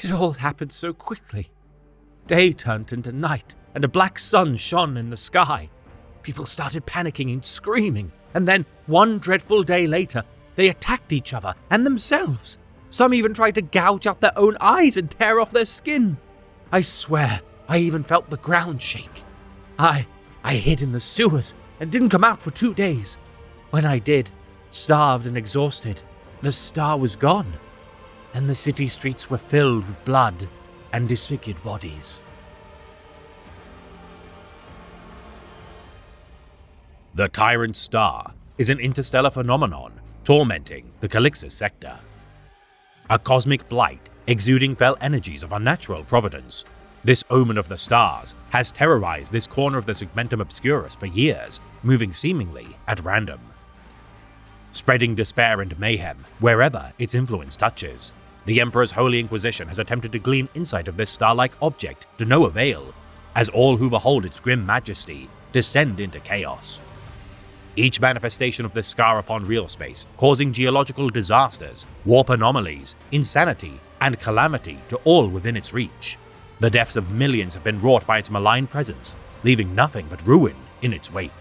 It all happened so quickly. Day turned into night, and a black sun shone in the sky. People started panicking and screaming, and then, one dreadful day later, they attacked each other and themselves. Some even tried to gouge out their own eyes and tear off their skin. I swear, I even felt the ground shake. I hid in the sewers and didn't come out for 2 days. When I did, starved and exhausted, the star was gone, and the city streets were filled with blood and disfigured bodies. The Tyrant Star is an interstellar phenomenon tormenting the Calixis sector. A cosmic blight exuding fell energies of unnatural providence. This omen of the stars has terrorized this corner of the Segmentum Obscurus for years, moving seemingly at random, spreading despair and mayhem wherever its influence touches. The Emperor's Holy Inquisition has attempted to glean insight of this star-like object to no avail, as all who behold its grim majesty descend into chaos. Each manifestation of this scar upon real space, causing geological disasters, warp anomalies, insanity, and calamity to all within its reach. The deaths of millions have been wrought by its malign presence, leaving nothing but ruin in its wake.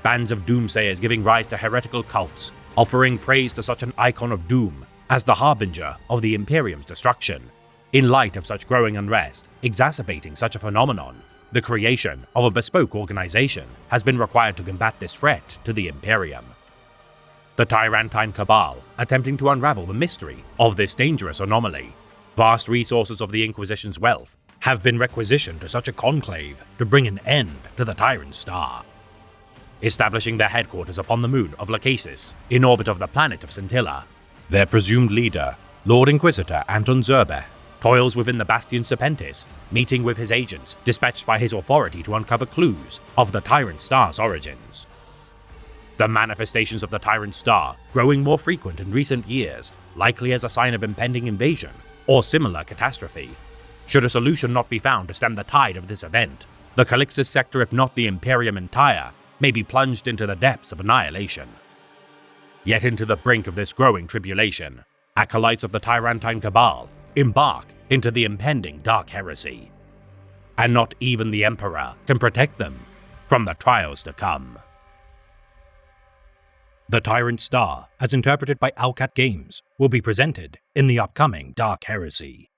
Bands of doomsayers giving rise to heretical cults, offering praise to such an icon of doom as the harbinger of the Imperium's destruction. In light of such growing unrest, exacerbating such a phenomenon, the creation of a bespoke organization has been required to combat this threat to the Imperium. The Tyrantine Cabal, attempting to unravel the mystery of this dangerous anomaly. Vast resources of the Inquisition's wealth have been requisitioned to such a conclave to bring an end to the Tyrant Star. Establishing their headquarters upon the moon of Lachesis, in orbit of the planet of Scintilla, their presumed leader, Lord Inquisitor Anton Zerbe, toils within the Bastion Serpentis, meeting with his agents dispatched by his authority to uncover clues of the Tyrant Star's origins. The manifestations of the Tyrant Star growing more frequent in recent years, likely as a sign of impending invasion or similar catastrophe. Should a solution not be found to stem the tide of this event, the Calixis sector, if not the Imperium entire, may be plunged into the depths of annihilation. Yet into the brink of this growing tribulation, acolytes of the Tyrantine Cabal embark into the impending Dark Heresy. And not even the Emperor can protect them from the trials to come. The Tyrant Star, as interpreted by Alcat Games, will be presented in the upcoming Dark Heresy.